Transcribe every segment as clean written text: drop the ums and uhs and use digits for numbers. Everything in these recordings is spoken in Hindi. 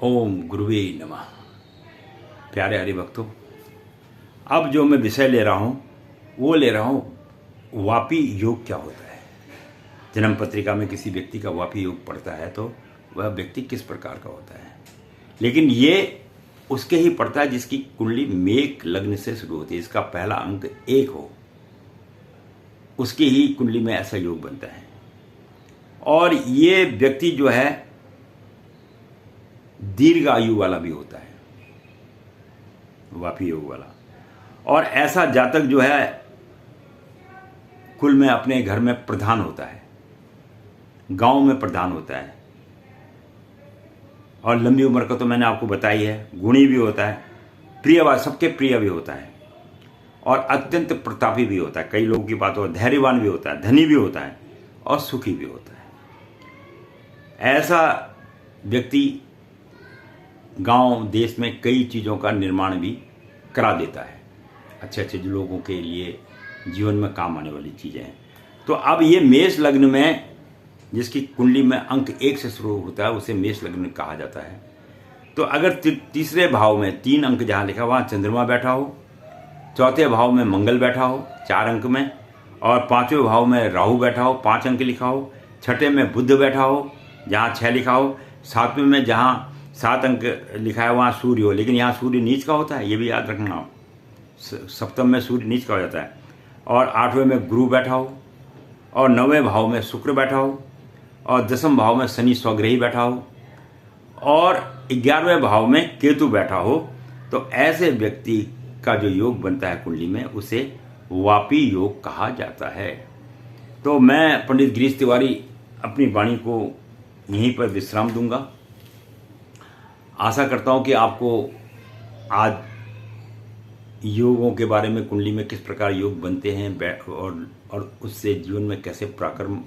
ओम गुरुवे नमः। प्यारे हरिभक्तों, अब जो मैं विषय ले रहा हूँ वो ले रहा हूँ वापी योग क्या होता है। जन्म पत्रिका में किसी व्यक्ति का वापी योग पड़ता है तो वह व्यक्ति किस प्रकार का होता है, लेकिन ये उसके ही पड़ता है जिसकी कुंडली मेघ लग्न से शुरू होती है। इसका पहला अंक 1 हो, उसकी ही कुंडली में ऐसा योग बनता है। और ये व्यक्ति जो है दीर्घ आयु वाला भी होता है, वापी योग वाला। और ऐसा जातक जो है कुल में अपने घर में प्रधान होता है, गांव में प्रधान होता है। और लंबी उम्र का तो मैंने आपको बताई है, गुणी भी होता है, प्रिय, सबके प्रिय भी होता है, और अत्यंत प्रतापी भी होता है। कई लोगों की बात हो, धैर्यवान भी होता है, धनी भी होता है और सुखी भी होता है। ऐसा व्यक्ति गांव देश में कई चीज़ों का निर्माण भी करा देता है, अच्छे अच्छे लोगों के लिए जीवन में काम आने वाली चीज़ें हैं। तो अब ये मेष लग्न में जिसकी कुंडली में अंक 1 से शुरू होता है उसे मेष लग्न कहा जाता है। तो अगर तीसरे भाव में 3 अंक जहाँ लिखा वहाँ चंद्रमा बैठा हो, चौथे भाव में मंगल बैठा हो 4 अंक में, और 5वें भाव में राहु बैठा हो 5 अंक लिखा हो, छठे में बुध बैठा हो जहाँ 6 लिखा हो, 7वें में जहाँ 7 अंक लिखा है वहाँ सूर्य हो, लेकिन यहाँ सूर्य नीच का होता है, ये भी याद रखना। सप्तम में सूर्य नीच का हो जाता है, और 8वें में गुरु बैठा हो, और 9वें भाव में शुक्र बैठा हो, और 10वें भाव में शनि स्वग्रही बैठा हो, और 11वें भाव में केतु बैठा हो। तो ऐसे व्यक्ति का जो योग बनता है कुंडली में उसे वापी योग कहा जाता है। तो मैं पंडित गिरीश तिवारी अपनी वाणी को यहीं पर विश्राम दूंगा। आशा करता हूं कि आपको आज योगों के बारे में, कुंडली में किस प्रकार योग बनते हैं और उससे जीवन में कैसे पराक्रम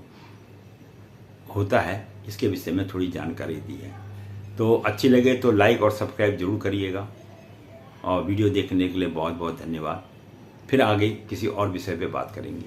होता है, इसके विषय में थोड़ी जानकारी दी है। तो अच्छी लगे तो लाइक और सब्सक्राइब जरूर करिएगा, और वीडियो देखने के लिए बहुत बहुत धन्यवाद। फिर आगे किसी और विषय पे बात करेंगे।